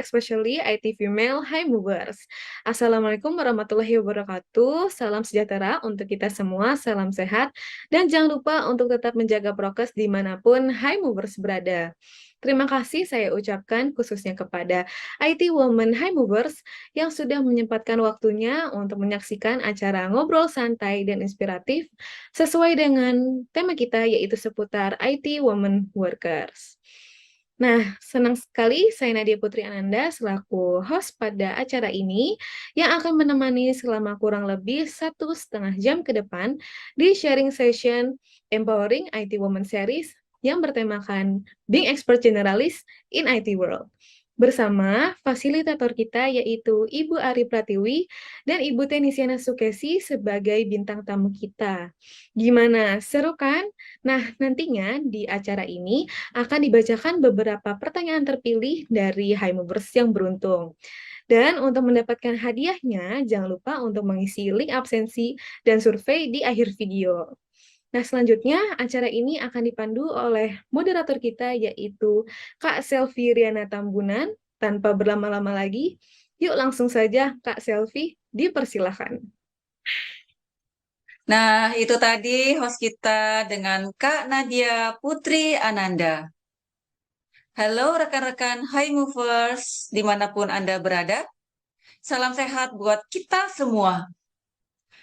especially IT female high movers. Assalamualaikum warahmatullahi wabarakatuh. Salam sejahtera untuk kita semua, salam sehat, dan jangan lupa untuk tetap menjaga prokes dimanapun high movers berada. Terima kasih saya ucapkan khususnya kepada IT Women High Movers yang sudah menyempatkan waktunya untuk menyaksikan acara ngobrol santai dan inspiratif sesuai dengan tema kita yaitu seputar IT Women Workers. Nah, senang sekali saya Nadia Putri Ananda selaku host pada acara ini yang akan menemani selama kurang lebih 1,5 jam ke depan di sharing session Empowering IT Women Series yang bertemakan Being Expert Generalist in IT World. Bersama fasilitator kita yaitu Ibu Ari Pratiwi dan Ibu Tenisiana Sukesi sebagai bintang tamu kita. Gimana, seru kan? Nah, nantinya di acara ini akan dibacakan beberapa pertanyaan terpilih dari High Movers yang beruntung. Dan untuk mendapatkan hadiahnya, jangan lupa untuk mengisi link absensi dan survei di akhir video. Nah, selanjutnya acara ini akan dipandu oleh moderator kita yaitu Kak Selvi Riana Tambunan. Tanpa berlama-lama lagi, yuk langsung saja Kak Selvi, dipersilahkan. Nah, itu tadi host kita dengan Kak Nadia Putri Ananda. Halo rekan-rekan High Movers, dimanapun Anda berada. Salam sehat buat kita semua.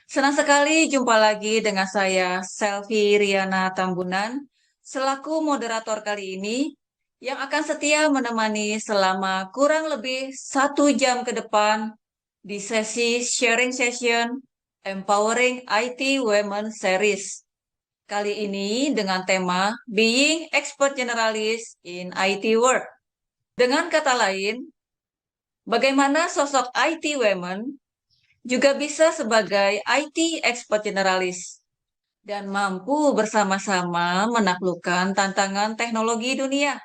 Senang sekali jumpa lagi dengan saya, Selvi Riana Tambunan, selaku moderator kali ini, yang akan setia menemani selama kurang lebih 1 jam ke depan di sesi sharing session Empowering IT Women Series. Kali ini dengan tema Being Expert Generalist in IT World. Dengan kata lain, bagaimana sosok IT Women juga bisa sebagai IT Expert Generalist dan mampu bersama-sama menaklukkan tantangan teknologi dunia.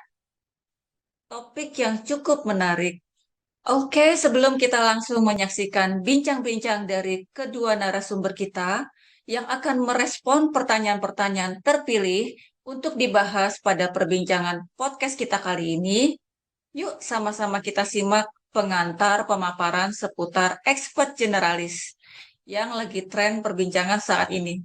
Topik yang cukup menarik. Oke, sebelum kita langsung menyaksikan bincang-bincang dari kedua narasumber kita yang akan merespon pertanyaan-pertanyaan terpilih untuk dibahas pada perbincangan podcast kita kali ini, yuk sama-sama kita simak pengantar pemaparan seputar expert generalis yang lagi tren perbincangan saat ini.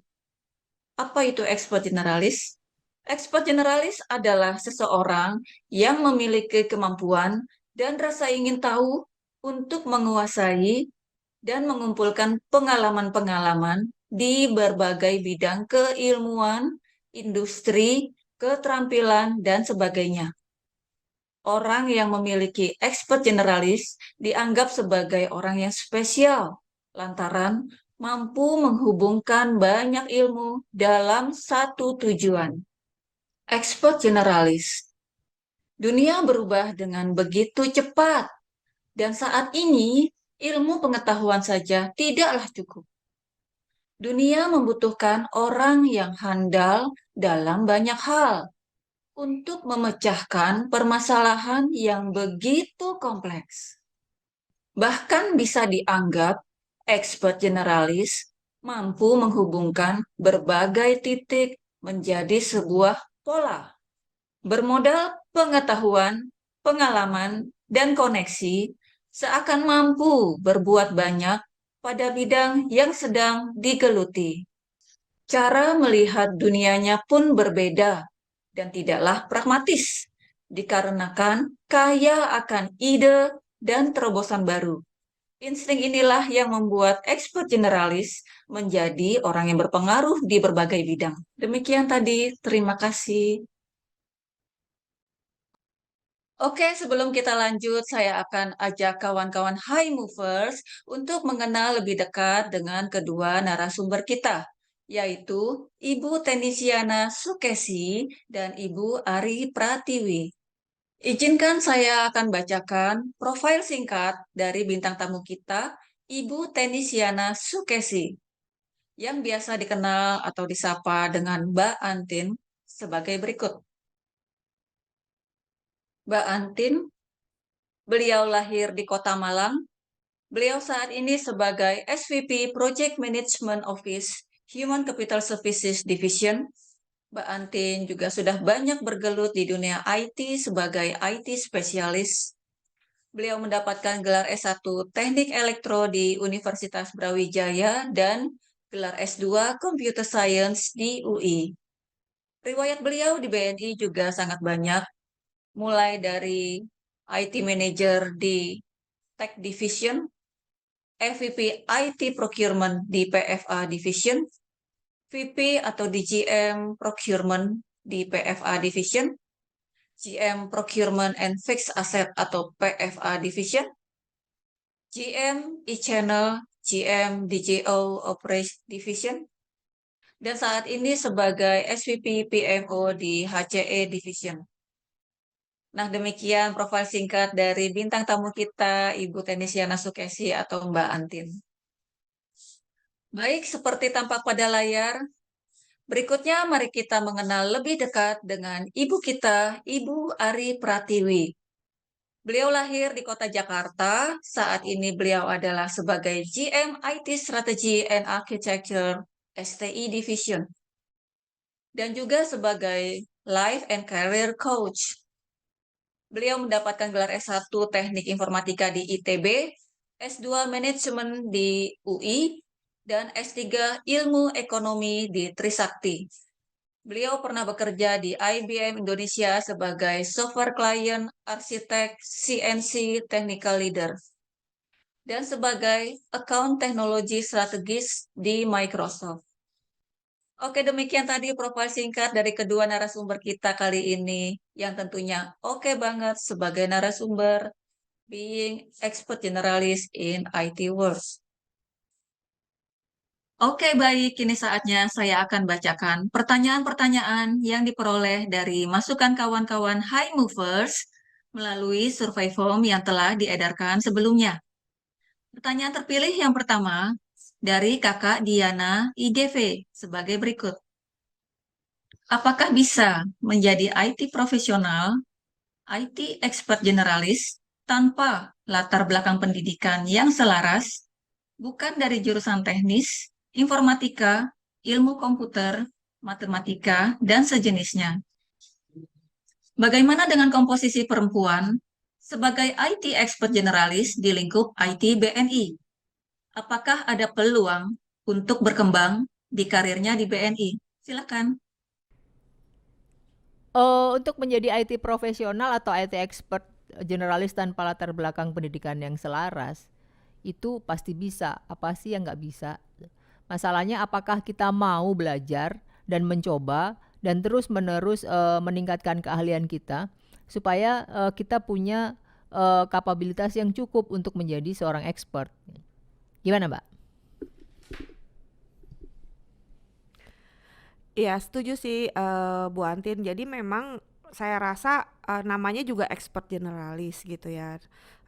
Apa itu expert generalis? Expert generalis adalah seseorang yang memiliki kemampuan dan rasa ingin tahu untuk menguasai dan mengumpulkan pengalaman-pengalaman di berbagai bidang keilmuan, industri, keterampilan, dan sebagainya. Orang yang memiliki expert generalis dianggap sebagai orang yang spesial, lantaran mampu menghubungkan banyak ilmu dalam satu tujuan. Expert generalis. Dunia berubah dengan begitu cepat, dan saat ini ilmu pengetahuan saja tidaklah cukup. Dunia membutuhkan orang yang handal dalam banyak hal untuk memecahkan permasalahan yang begitu kompleks. Bahkan bisa dianggap expert generalis mampu menghubungkan berbagai titik menjadi sebuah pola. Bermodal pengetahuan, pengalaman, dan koneksi, seakan mampu berbuat banyak pada bidang yang sedang digeluti. Cara melihat dunianya pun berbeda dan tidaklah pragmatis, dikarenakan kaya akan ide dan terobosan baru. Insting inilah yang membuat expert generalis menjadi orang yang berpengaruh di berbagai bidang. Demikian tadi, terima kasih. Oke, sebelum kita lanjut, saya akan ajak kawan-kawan High Movers untuk mengenal lebih dekat dengan kedua narasumber kita, yaitu Ibu Tenisiana Sukesi dan Ibu Ari Pratiwi. Izinkan saya akan bacakan profil singkat dari bintang tamu kita, Ibu Tenisiana Sukesi, yang biasa dikenal atau disapa dengan Mbak Antin sebagai berikut. Mbak Antin, beliau lahir di Kota Malang. Beliau saat ini sebagai SVP Project Management Office Human Capital Services Division. Mbak Antin juga sudah banyak bergelut di dunia IT sebagai IT spesialis. Beliau mendapatkan gelar S1 Teknik Elektro di Universitas Brawijaya dan gelar S2 Computer Science di UI. Riwayat beliau di BNI juga sangat banyak, mulai dari IT Manager di Tech Division, EVP IT Procurement di PFA Division, VP atau DGM Procurement di PFA Division, GM Procurement and Fixed Asset atau PFA Division, GM e-channel, GM DGO Operation Division, dan saat ini sebagai SVP PMO di HCE Division. Nah, demikian profil singkat dari bintang tamu kita, Ibu Tenisiana Sukesi atau Mbak Antin. Baik, seperti tampak pada layar, berikutnya mari kita mengenal lebih dekat dengan ibu kita, Ibu Ari Pratiwi. Beliau lahir di kota Jakarta, saat ini beliau adalah sebagai GM IT Strategy and Architecture STI Division, dan juga sebagai Life and Career Coach. Beliau mendapatkan gelar S1 Teknik Informatika di ITB, S2 Manajemen di UI, dan S3 Ilmu Ekonomi di Trisakti. Beliau pernah bekerja di IBM Indonesia sebagai Software Client Architect CNC Technical Leader dan sebagai Account Teknologi Strategis di Microsoft. Oke, demikian tadi profil singkat dari kedua narasumber kita kali ini, yang tentunya oke banget sebagai narasumber being expert generalis in IT world. Oke, baik. Kini saatnya saya akan bacakan pertanyaan-pertanyaan yang diperoleh dari masukan kawan-kawan High Movers melalui survei form yang telah diedarkan sebelumnya. Pertanyaan terpilih yang pertama dari Kakak Diana IDV sebagai berikut. Apakah bisa menjadi IT profesional, IT expert generalis tanpa latar belakang pendidikan yang selaras, bukan dari jurusan teknis, informatika, ilmu komputer, matematika, dan sejenisnya? Bagaimana dengan komposisi perempuan sebagai IT expert generalis di lingkup IT BNI? Apakah ada peluang untuk berkembang di karirnya di BNI? Silakan. Untuk menjadi IT profesional atau IT expert generalis tanpa latar belakang pendidikan yang selaras, itu pasti bisa. Apa sih yang nggak bisa? Masalahnya apakah kita mau belajar dan mencoba dan terus-menerus meningkatkan keahlian kita supaya kita punya kapabilitas yang cukup untuk menjadi seorang expert. Gimana, Mbak? Iya, setuju sih, Bu Antin. Jadi memang saya rasa, namanya juga expert generalis gitu ya.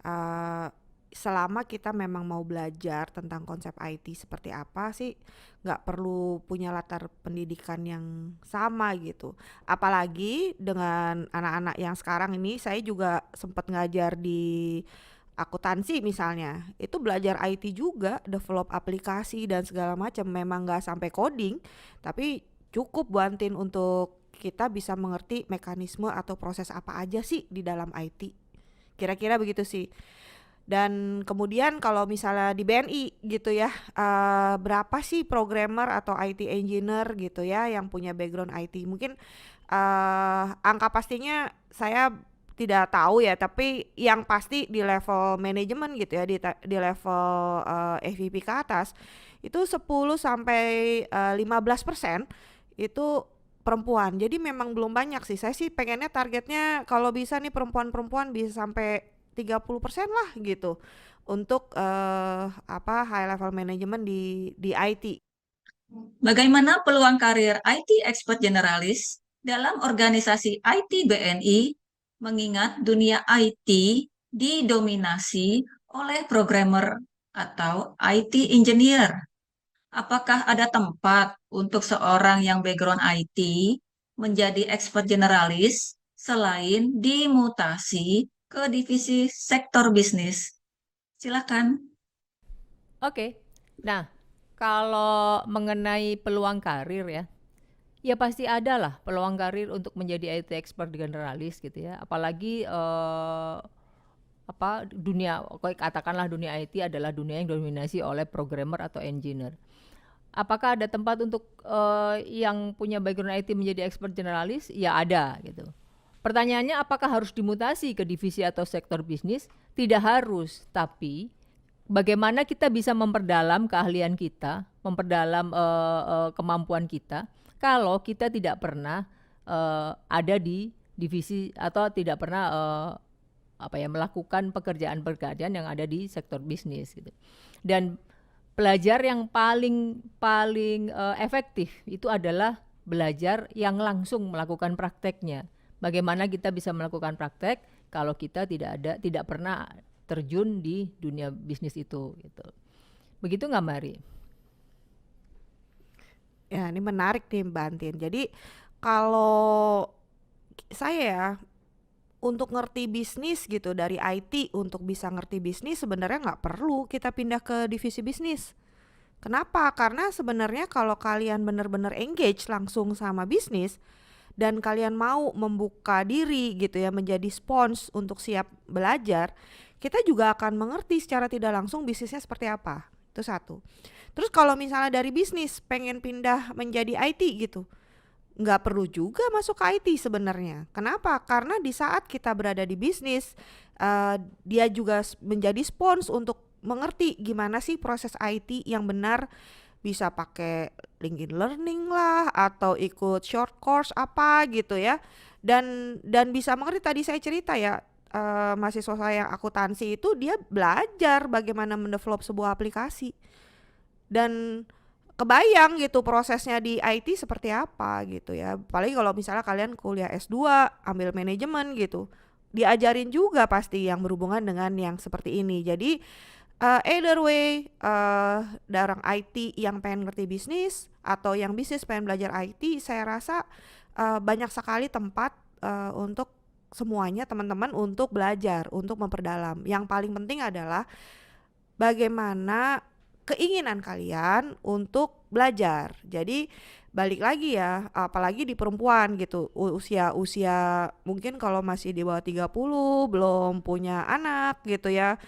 Eee, Selama kita memang mau belajar tentang konsep IT seperti apa sih, nggak perlu punya latar pendidikan yang sama gitu. Apalagi dengan anak-anak yang sekarang ini, saya juga sempat ngajar di akuntansi misalnya, itu belajar IT juga, develop aplikasi dan segala macam. Memang nggak sampai coding, tapi cukup bantuin untuk kita bisa mengerti mekanisme atau proses apa aja sih di dalam IT. Kira-kira begitu sih. Dan kemudian kalau misalnya di BNI gitu ya, berapa sih programmer atau IT engineer gitu ya yang punya background IT? Mungkin angka pastinya saya tidak tahu ya, tapi yang pasti di level manajemen gitu ya, di level EVP ke atas itu 10 sampai 15% itu perempuan. Jadi memang belum banyak sih. Saya sih pengennya targetnya kalau bisa nih perempuan-perempuan bisa sampai 30% lah gitu untuk high level management di IT. Bagaimana peluang karir IT expert generalis dalam organisasi IT BNI mengingat dunia IT didominasi oleh programmer atau IT engineer? Apakah ada tempat untuk seorang yang background IT menjadi expert generalis selain dimutasi ke divisi sektor bisnis? Silakan. Oke. Nah, kalau mengenai peluang karir ya, ya pasti ada lah peluang karir untuk menjadi IT expert generalis gitu ya. Apalagi dunia, katakanlah dunia IT adalah dunia yang dominasi oleh programmer atau engineer. Apakah ada tempat untuk yang punya background IT menjadi expert generalis? Ya ada gitu. Pertanyaannya apakah harus dimutasi ke divisi atau sektor bisnis? Tidak harus, tapi bagaimana kita bisa memperdalam keahlian kita, memperdalam kemampuan kita kalau kita tidak pernah ada di divisi atau tidak pernah melakukan pekerjaan-pekerjaan yang ada di sektor bisnis gitu. Dan belajar yang paling efektif itu adalah belajar yang langsung melakukan prakteknya. Bagaimana kita bisa melakukan praktek kalau kita tidak pernah terjun di dunia bisnis itu gitu. Begitu nggak Mari? Ya, ini menarik nih Mbak Antin. Jadi kalau saya ya, untuk ngerti bisnis gitu dari IT, untuk bisa ngerti bisnis sebenarnya nggak perlu kita pindah ke divisi bisnis. Kenapa? Karena sebenarnya kalau kalian benar-benar engage langsung sama bisnis dan kalian mau membuka diri gitu ya, menjadi spons untuk siap belajar, kita juga akan mengerti secara tidak langsung bisnisnya seperti apa. Itu satu. Terus kalau misalnya dari bisnis pengen pindah menjadi IT gitu, nggak perlu juga masuk ke IT sebenarnya. Kenapa? Karena di saat kita berada di bisnis, dia juga menjadi spons untuk mengerti gimana sih proses IT yang benar, bisa pakai LinkedIn Learning lah atau ikut short course apa gitu ya, dan bisa mengerti. Tadi saya cerita ya, mahasiswa saya yang akuntansi itu dia belajar bagaimana mendevelop sebuah aplikasi, dan kebayang gitu prosesnya di IT seperti apa gitu ya. Apalagi kalau misalnya kalian kuliah S2 ambil manajemen gitu, diajarin juga pasti yang berhubungan dengan yang seperti ini. Jadi either way, orang IT yang pengen ngerti bisnis atau yang bisnis pengen belajar IT, saya rasa banyak sekali tempat untuk semuanya teman-teman untuk belajar, untuk memperdalam. Yang paling penting adalah bagaimana keinginan kalian untuk belajar. Jadi balik lagi ya, apalagi di perempuan gitu, usia mungkin kalau masih di bawah 30, belum punya anak gitu ya,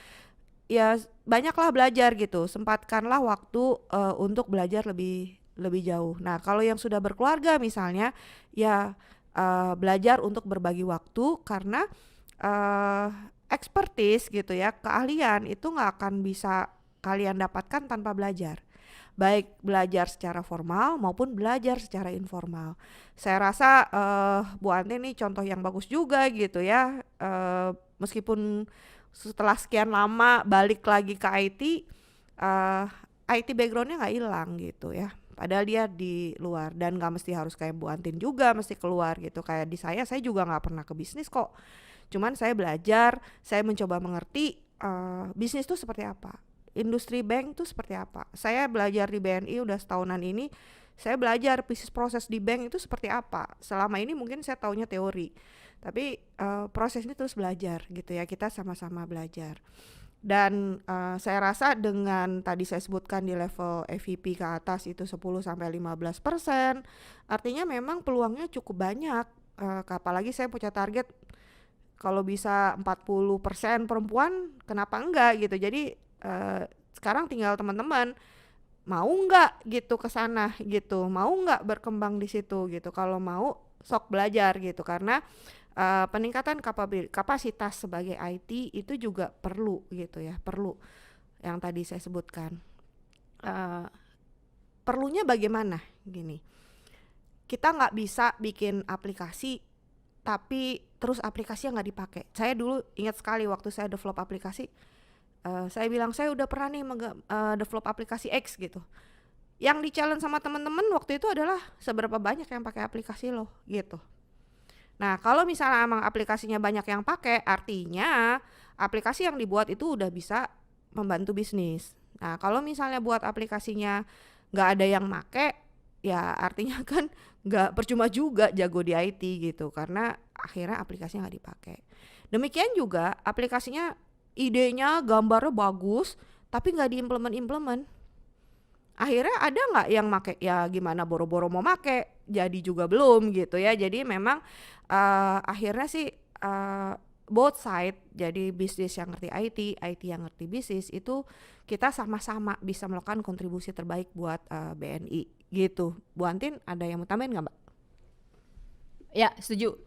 ya banyaklah belajar gitu, sempatkanlah waktu untuk belajar lebih jauh. Nah kalau yang sudah berkeluarga misalnya, ya belajar untuk berbagi waktu, karena expertise gitu ya, keahlian itu nggak akan bisa kalian dapatkan tanpa belajar, baik belajar secara formal maupun belajar secara informal. Saya rasa Bu Ante nih contoh yang bagus juga gitu ya, meskipun setelah sekian lama balik lagi ke IT, IT backgroundnya nggak hilang gitu ya, padahal dia di luar. Dan nggak mesti harus kayak Bu Antin juga mesti keluar gitu. Kayak di saya juga nggak pernah ke bisnis kok, cuman saya belajar, saya mencoba mengerti bisnis itu seperti apa, industri bank itu seperti apa. Saya belajar di BNI udah setahunan ini, saya belajar bisnis proses di bank itu seperti apa. Selama ini mungkin saya taunya teori, tapi proses ini terus belajar gitu ya, kita sama-sama belajar. Dan saya rasa dengan tadi saya sebutkan di level EVP ke atas itu 10-15%, artinya memang peluangnya cukup banyak. Apalagi saya punya target kalau bisa 40% perempuan, kenapa enggak gitu. Jadi sekarang tinggal teman-teman mau nggak gitu ke sana gitu, mau nggak berkembang di situ gitu. Kalau mau sok belajar gitu, karena peningkatan kapasitas sebagai IT itu juga perlu gitu ya, perlu yang tadi saya sebutkan. Perlunya bagaimana gini, kita nggak bisa bikin aplikasi tapi terus aplikasinya nggak dipakai. Saya dulu ingat sekali waktu saya develop aplikasi, saya bilang saya udah pernah nih develop aplikasi X gitu. Yang di challenge sama teman-teman waktu itu adalah seberapa banyak yang pakai aplikasi lo gitu. Nah kalau misalnya emang aplikasinya banyak yang pakai, artinya aplikasi yang dibuat itu udah bisa membantu bisnis. Nah kalau misalnya buat aplikasinya nggak ada yang make, ya artinya kan nggak, percuma juga jago di IT gitu, karena akhirnya aplikasinya nggak dipakai. Demikian juga aplikasinya, idenya gambarnya bagus tapi nggak diimplement, akhirnya ada nggak yang make? Ya gimana, boro-boro mau make jadi juga belum gitu ya. Jadi memang akhirnya sih both side, jadi bisnis yang ngerti IT yang ngerti bisnis, itu kita sama-sama bisa melakukan kontribusi terbaik buat BNI gitu. Bu Antin ada yang mau tambahin nggak, Mbak? Ya, setuju.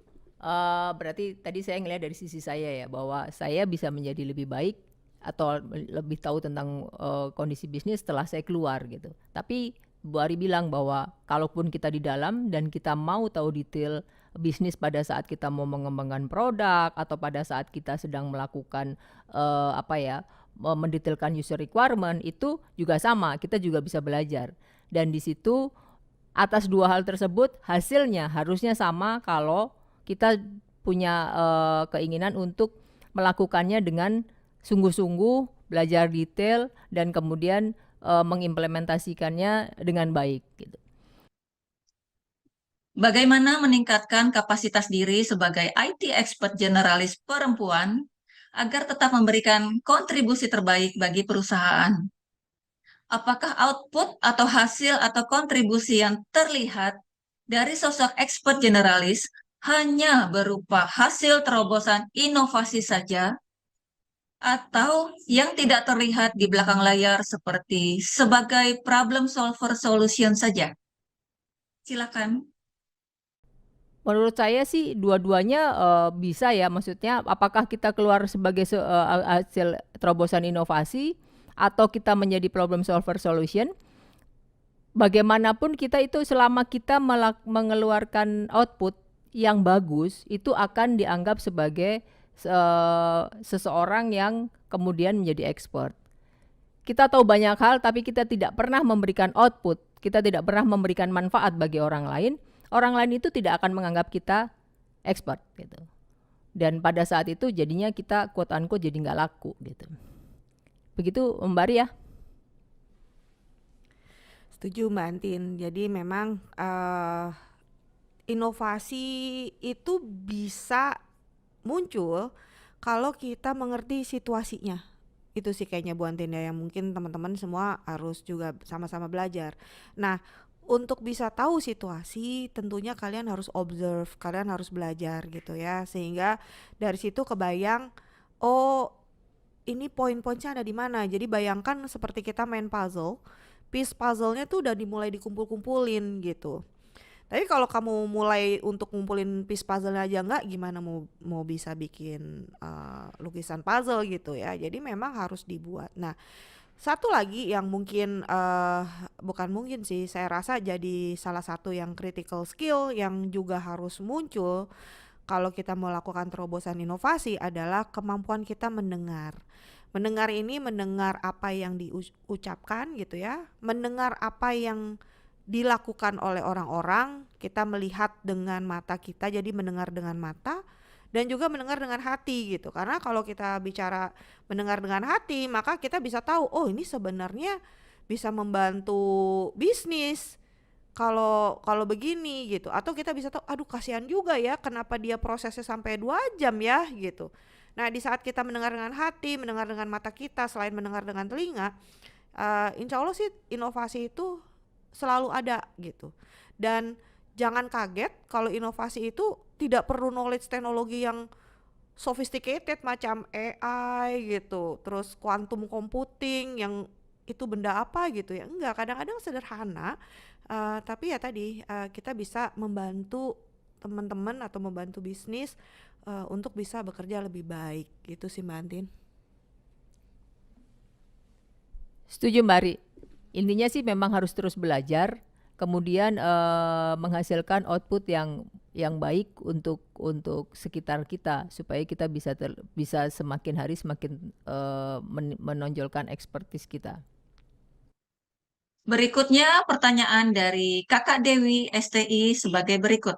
Berarti tadi saya ngelihat dari sisi saya ya, bahwa saya bisa menjadi lebih baik atau lebih tahu tentang kondisi bisnis setelah saya keluar gitu. Tapi Bu Ari bilang bahwa kalaupun kita di dalam dan kita mau tahu detail bisnis pada saat kita mau mengembangkan produk atau pada saat kita sedang melakukan mendetailkan user requirement, itu juga sama, kita juga bisa belajar. Dan di situ atas dua hal tersebut hasilnya harusnya sama kalau kita punya keinginan untuk melakukannya dengan sungguh-sungguh, belajar detail, dan kemudian mengimplementasikannya dengan baik gitu. Bagaimana meningkatkan kapasitas diri sebagai IT expert generalis perempuan agar tetap memberikan kontribusi terbaik bagi perusahaan? Apakah output atau hasil atau kontribusi yang terlihat dari sosok expert generalis hanya berupa hasil terobosan inovasi saja, atau yang tidak terlihat di belakang layar seperti sebagai problem solver solution saja? Silakan. Menurut saya sih dua-duanya bisa ya, maksudnya apakah kita keluar sebagai hasil terobosan inovasi atau kita menjadi problem solver solution. Bagaimanapun kita itu selama kita mengeluarkan output yang bagus, itu akan dianggap sebagai seseorang yang kemudian menjadi expert. Kita tahu banyak hal tapi kita tidak pernah memberikan output, kita tidak pernah memberikan manfaat bagi orang lain itu tidak akan menganggap kita expert gitu. Dan pada saat itu jadinya kita quote unquote jadi nggak laku gitu. Begitu Mbak Ria. Setuju Mbak Antin. Jadi memang inovasi itu bisa muncul kalau kita mengerti situasinya. Itu sih kayaknya Bu Antin ya, yang mungkin teman-teman semua harus juga sama-sama belajar. Nah, untuk bisa tahu situasi tentunya kalian harus observe, kalian harus belajar gitu ya. Sehingga dari situ kebayang, oh ini poin-poinnya ada di mana. Jadi bayangkan seperti kita main puzzle, piece puzzle-nya tuh udah dimulai dikumpul-kumpulin gitu. Tapi kalau kamu mulai untuk ngumpulin piece puzzle aja enggak, gimana mau bisa bikin lukisan puzzle gitu ya. Jadi memang harus dibuat. Nah, satu lagi yang mungkin bukan mungkin sih, saya rasa jadi salah satu yang critical skill yang juga harus muncul kalau kita mau lakukan terobosan inovasi adalah kemampuan kita mendengar. Mendengar ini mendengar apa yang diucapkan gitu ya, mendengar apa yang dilakukan oleh orang-orang, kita melihat dengan mata kita, jadi mendengar dengan mata dan juga mendengar dengan hati gitu. Karena kalau kita bicara mendengar dengan hati, maka kita bisa tahu, oh ini sebenarnya bisa membantu bisnis kalau begini gitu. Atau kita bisa tahu, aduh kasihan juga ya kenapa dia prosesnya sampai 2 jam ya gitu. Nah, di saat kita mendengar dengan hati, mendengar dengan mata kita, selain mendengar dengan telinga, insya Allah sih inovasi itu selalu ada gitu. Dan jangan kaget kalau inovasi itu tidak perlu knowledge teknologi yang sophisticated macam AI gitu, terus quantum computing yang itu benda apa gitu ya. Enggak, kadang-kadang sederhana, tapi ya tadi kita bisa membantu teman-teman atau membantu bisnis untuk bisa bekerja lebih baik gitu sih Mbak Antin. Setuju Mbak Ri. Intinya sih memang harus terus belajar, kemudian menghasilkan output yang baik untuk sekitar kita supaya kita bisa semakin hari semakin menonjolkan expertise kita. Berikutnya pertanyaan dari Kakak Dewi STI sebagai berikut.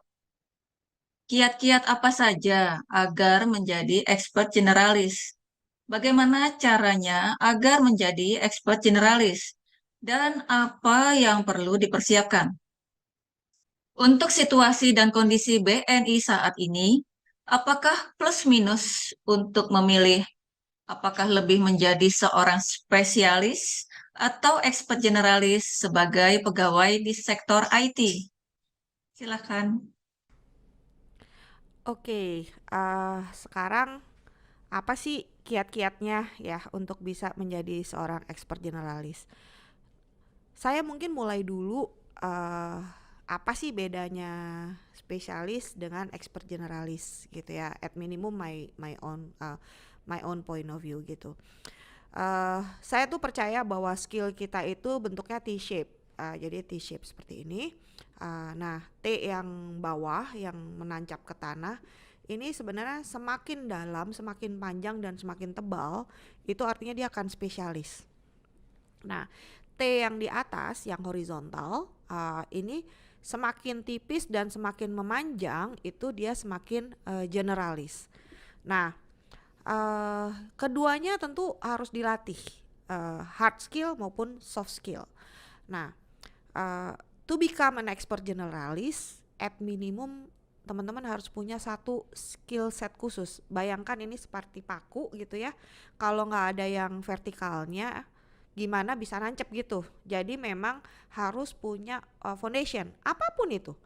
Kiat-kiat apa saja agar menjadi expert generalis? Bagaimana caranya agar menjadi expert generalis? Dan apa yang perlu dipersiapkan? Untuk situasi dan kondisi BNI saat ini, apakah plus minus untuk memilih apakah lebih menjadi seorang spesialis atau expert generalis sebagai pegawai di sektor IT? Silakan. Oke, sekarang apa sih kiat-kiatnya ya untuk bisa menjadi seorang expert generalis? Saya mungkin mulai dulu, apa sih bedanya spesialis dengan expert generalis gitu ya, at minimum my own point of view gitu. Saya tuh percaya bahwa skill kita itu bentuknya T-shape, jadi T-shape seperti ini. Nah, T yang bawah yang menancap ke tanah ini sebenarnya semakin dalam, semakin panjang dan semakin tebal, itu artinya dia akan spesialis. Nah, T yang di atas, yang horizontal, ini semakin tipis dan semakin memanjang, itu dia semakin generalis. Nah, keduanya tentu harus dilatih, hard skill maupun soft skill. Nah, to become an expert generalis, at minimum teman-teman harus punya satu skill set khusus. Bayangkan ini seperti paku gitu ya. Kalau nggak ada yang vertikalnya, gimana bisa nancep gitu. Jadi memang harus punya foundation, apapun itu.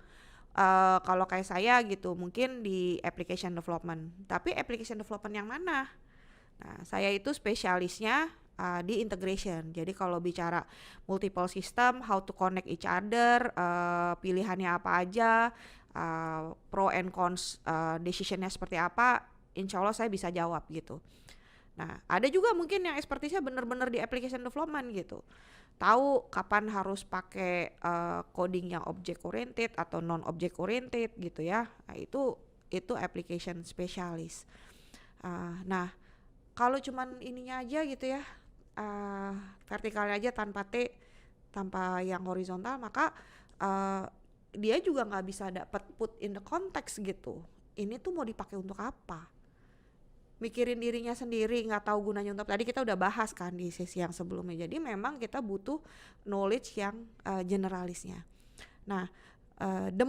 Kalau kayak saya gitu, mungkin di application development. Tapi application development yang mana? Nah, saya itu spesialisnya di integration. Jadi kalau bicara multiple system, how to connect each other, pilihannya apa aja, pro and cons, decisionnya seperti apa, insya Allah saya bisa jawab gitu. Nah, ada juga mungkin yang expertise-nya benar-benar di application development gitu. Tahu kapan harus pakai coding yang object oriented atau non object oriented gitu ya. Nah, itu application specialist. Nah, kalau cuman ininya aja gitu ya, vertikalnya aja tanpa T, tanpa yang horizontal, maka dia juga nggak bisa dapat put in the context gitu. Ini tuh mau dipakai untuk apa? Mikirin dirinya sendiri, nggak tahu gunanya untuk, tadi kita udah bahas kan di sesi yang sebelumnya. Jadi memang kita butuh knowledge yang generalisnya. Nah, the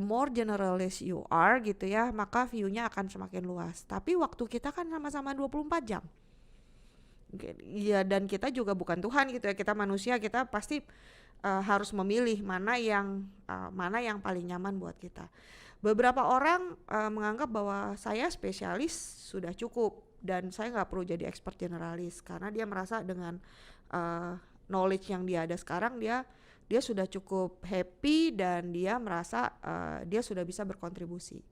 more generalist you are gitu ya, maka view-nya akan semakin luas. Tapi waktu kita kan sama-sama 24 jam. Ya, dan kita juga bukan Tuhan gitu ya, kita manusia, kita pasti harus memilih mana yang paling nyaman buat kita. Beberapa orang menganggap bahwa saya spesialis sudah cukup dan saya nggak perlu jadi expert generalis, karena dia merasa dengan knowledge yang dia ada sekarang dia sudah cukup happy dan dia merasa dia sudah bisa berkontribusi.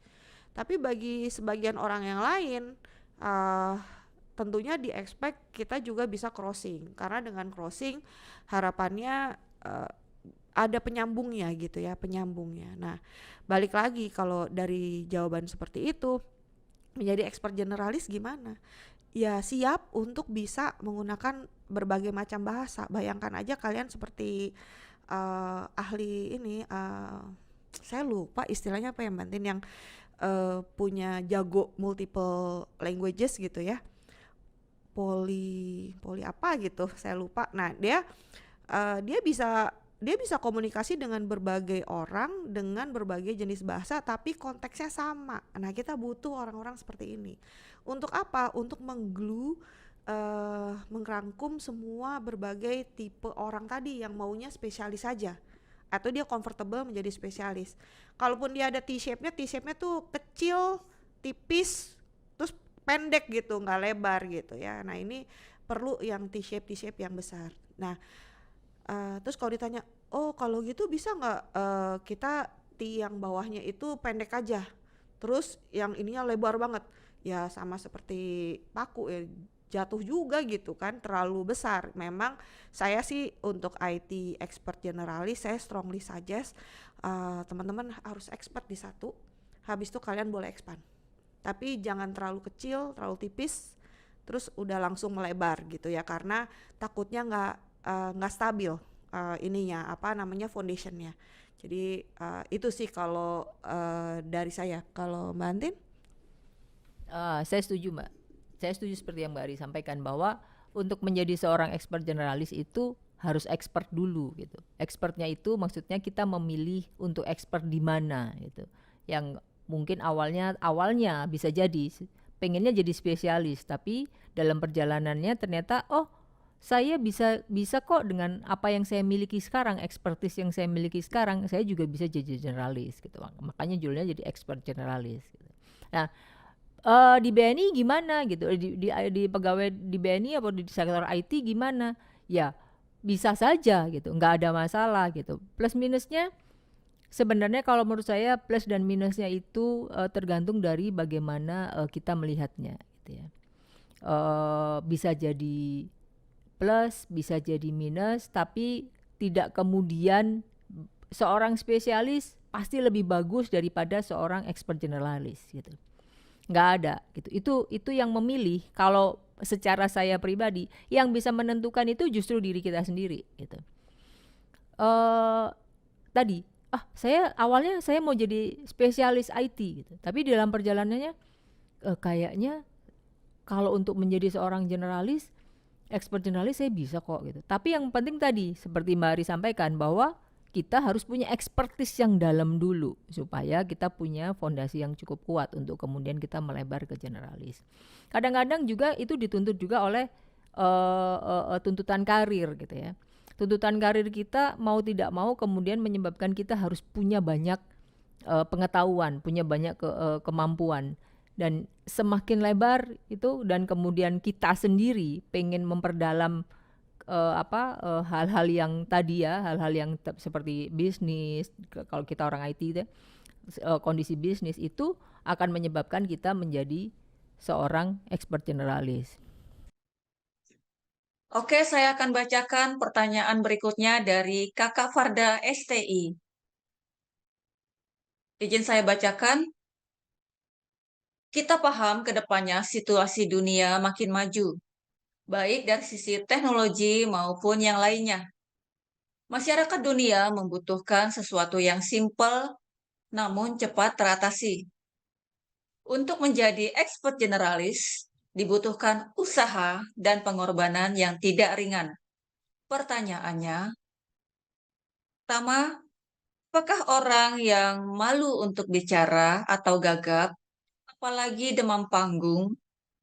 Tapi bagi sebagian orang yang lain, tentunya di-expect kita juga bisa crossing, karena dengan crossing harapannya ada penyambungnya gitu ya, penyambungnya. Nah, balik lagi kalau dari jawaban seperti itu, menjadi expert generalis gimana? Ya siap untuk bisa menggunakan berbagai macam bahasa. Bayangkan aja kalian seperti ahli ini, saya lupa istilahnya apa ya Mbak Tin, yang punya jago multiple languages gitu ya. Poli apa gitu, saya lupa. Nah, dia bisa komunikasi dengan berbagai orang dengan berbagai jenis bahasa, tapi konteksnya sama. Nah, kita butuh orang-orang seperti ini. Untuk apa? Untuk merangkum semua berbagai tipe orang tadi yang maunya spesialis saja, atau dia comfortable menjadi spesialis. Kalaupun dia ada T-shape-nya tuh kecil, tipis, terus pendek gitu, nggak lebar gitu ya. Nah, ini perlu yang T-shape yang besar. Nah, terus kalau ditanya, oh kalau gitu bisa nggak kita T yang bawahnya itu pendek aja, terus yang ininya lebar banget? Ya sama seperti paku ya, jatuh juga gitu kan, terlalu besar. Memang saya sih untuk IT expert generalis, saya strongly suggest teman-teman harus expert di satu, habis itu kalian boleh expand. Tapi jangan terlalu kecil, terlalu tipis, terus udah langsung melebar gitu ya, karena takutnya nggak stabil foundationnya. Jadi itu sih kalau dari saya. Kalau Mbak Antin? Saya setuju Mbak. Saya setuju seperti yang Mbak Ari sampaikan, bahwa untuk menjadi seorang expert generalis itu harus expert dulu gitu. Expertnya itu maksudnya kita memilih untuk expert di mana gitu. Yang mungkin awalnya bisa jadi pengennya jadi spesialis, tapi dalam perjalanannya ternyata saya bisa kok dengan apa yang saya miliki sekarang, expertise yang saya miliki sekarang, saya juga bisa jadi generalis gitu. Makanya judulnya jadi expert generalis gitu. Nah, Di BNI gimana gitu, di pegawai di BNI atau di sektor IT gimana? Ya bisa saja gitu, nggak ada masalah gitu. Plus minusnya sebenarnya kalau menurut saya plus dan minusnya itu tergantung dari bagaimana kita melihatnya gitu ya. Bisa jadi plus, bisa jadi minus, tapi tidak kemudian seorang spesialis pasti lebih bagus daripada seorang expert generalis gitu. Nggak ada gitu. Itu yang memilih. Kalau secara saya pribadi, yang bisa menentukan itu justru diri kita sendiri gitu. eh Tadi saya awalnya saya mau jadi spesialis IT gitu, tapi dalam perjalanannya kayaknya kalau untuk menjadi seorang generalis, expert generalis saya bisa kok gitu. Tapi yang penting tadi seperti Mbak Ari sampaikan bahwa kita harus punya expertise yang dalam dulu supaya kita punya fondasi yang cukup kuat untuk kemudian kita melebar ke generalis. Kadang-kadang juga itu dituntut juga oleh tuntutan karir gitu ya. Tuntutan karir kita mau tidak mau kemudian menyebabkan kita harus punya banyak pengetahuan, punya banyak kemampuan. Dan semakin lebar itu dan kemudian kita sendiri pengen memperdalam hal-hal yang tadi ya, hal-hal yang seperti bisnis, kalau kita orang IT deh, kondisi bisnis itu akan menyebabkan kita menjadi seorang expert generalis. Oke, saya akan bacakan pertanyaan berikutnya dari Kakak Farda STI. Izin saya bacakan. Kita paham ke depannya situasi dunia makin maju, baik dari sisi teknologi maupun yang lainnya. Masyarakat dunia membutuhkan sesuatu yang simpel namun cepat teratasi. Untuk menjadi expert generalis, dibutuhkan usaha dan pengorbanan yang tidak ringan. Pertanyaannya, pertama, apakah orang yang malu untuk bicara atau gagap, apalagi demam panggung,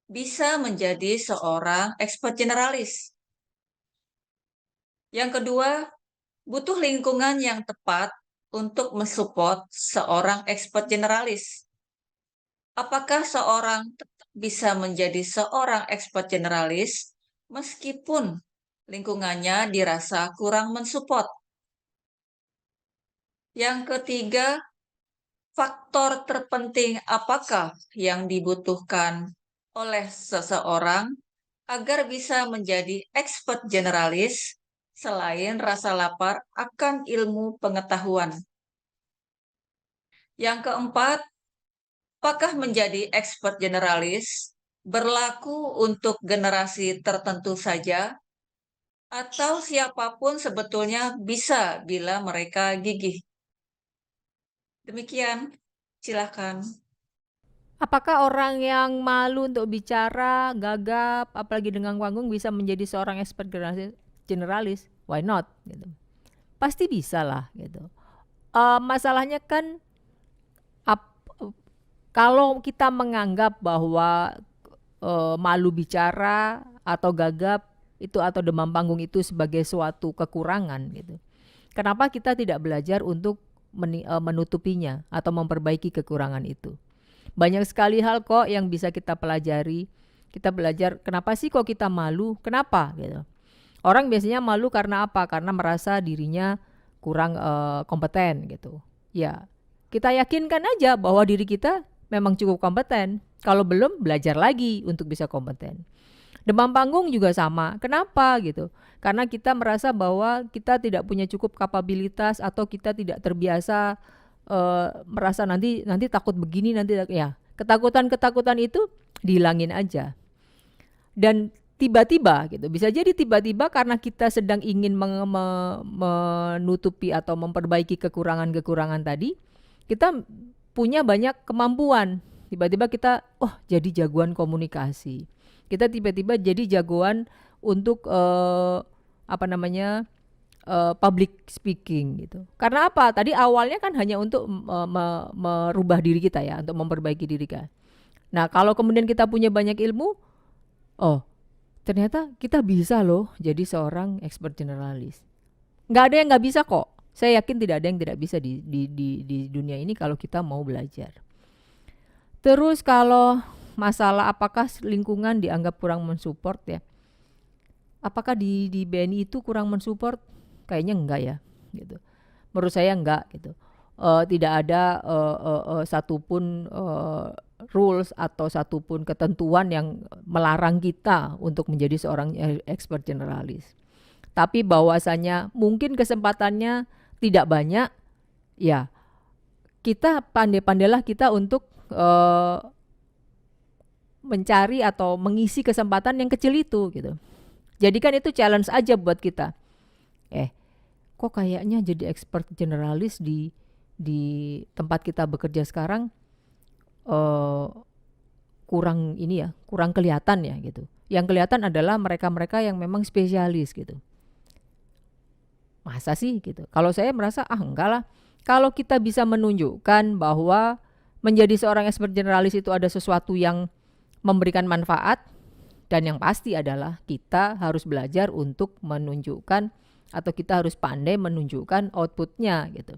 bisa menjadi seorang expert generalis? Yang kedua, butuh lingkungan yang tepat untuk mensupport seorang expert generalis. Apakah seorang tetap bisa menjadi seorang expert generalis meskipun lingkungannya dirasa kurang mensupport? Yang ketiga, faktor terpenting apakah yang dibutuhkan oleh seseorang agar bisa menjadi expert generalis selain rasa lapar akan ilmu pengetahuan? Yang keempat, apakah menjadi expert generalis berlaku untuk generasi tertentu saja atau siapapun sebetulnya bisa bila mereka gigih? Demikian, silakan. Apakah orang yang malu untuk bicara, gagap, apalagi dengan panggung bisa menjadi seorang expert generalis? Why not? Gitu. Pasti bisa lah gitu. Masalahnya kan kalau kita menganggap bahwa malu bicara atau gagap itu atau demam panggung itu sebagai suatu kekurangan gitu. Kenapa kita tidak belajar untuk menutupinya atau memperbaiki kekurangan itu? Banyak sekali hal kok yang bisa kita pelajari. Kita belajar kenapa sih kok kita malu? Kenapa gitu. Orang biasanya malu karena apa? Karena merasa dirinya kurang kompeten gitu. Ya, kita yakinkan aja bahwa diri kita memang cukup kompeten. Kalau belum, belajar lagi untuk bisa kompeten. Demam panggung juga sama. Kenapa gitu? Karena kita merasa bahwa kita tidak punya cukup kapabilitas atau kita tidak terbiasa merasa nanti takut begini nanti ya. Ketakutan itu dihilangin aja. Dan tiba-tiba gitu. Bisa jadi tiba-tiba karena kita sedang ingin menutupi atau memperbaiki kekurangan-kekurangan tadi, kita punya banyak kemampuan. Tiba-tiba kita jadi jagoan komunikasi. Kita tiba-tiba jadi jagoan untuk public speaking gitu. Karena apa? Tadi awalnya kan hanya untuk merubah diri kita ya, untuk memperbaiki diri kita. Nah, kalau kemudian kita punya banyak ilmu, ternyata kita bisa loh jadi seorang expert generalis. Nggak ada yang nggak bisa kok. Saya yakin tidak ada yang tidak bisa di dunia ini kalau kita mau belajar. Terus kalau masalah apakah lingkungan dianggap kurang mensupport ya. Apakah di BNI itu kurang mensupport? Kayaknya enggak ya, gitu. Menurut saya enggak gitu. Tidak ada satupun rules atau satupun ketentuan yang melarang kita untuk menjadi seorang expert generalis. Tapi bahwasanya mungkin kesempatannya tidak banyak, ya kita pandai-pandailah kita untuk mencari atau mengisi kesempatan yang kecil itu gitu. Jadikan itu challenge aja buat kita. Kok kayaknya jadi expert generalis di tempat kita bekerja sekarang kurang ini ya, kurang kelihatan ya gitu. Yang kelihatan adalah mereka-mereka yang memang spesialis gitu. Masa sih gitu? Kalau saya merasa enggak lah. Kalau kita bisa menunjukkan bahwa menjadi seorang expert generalis itu ada sesuatu yang memberikan manfaat, dan yang pasti adalah kita harus belajar untuk menunjukkan atau kita harus pandai menunjukkan outputnya gitu.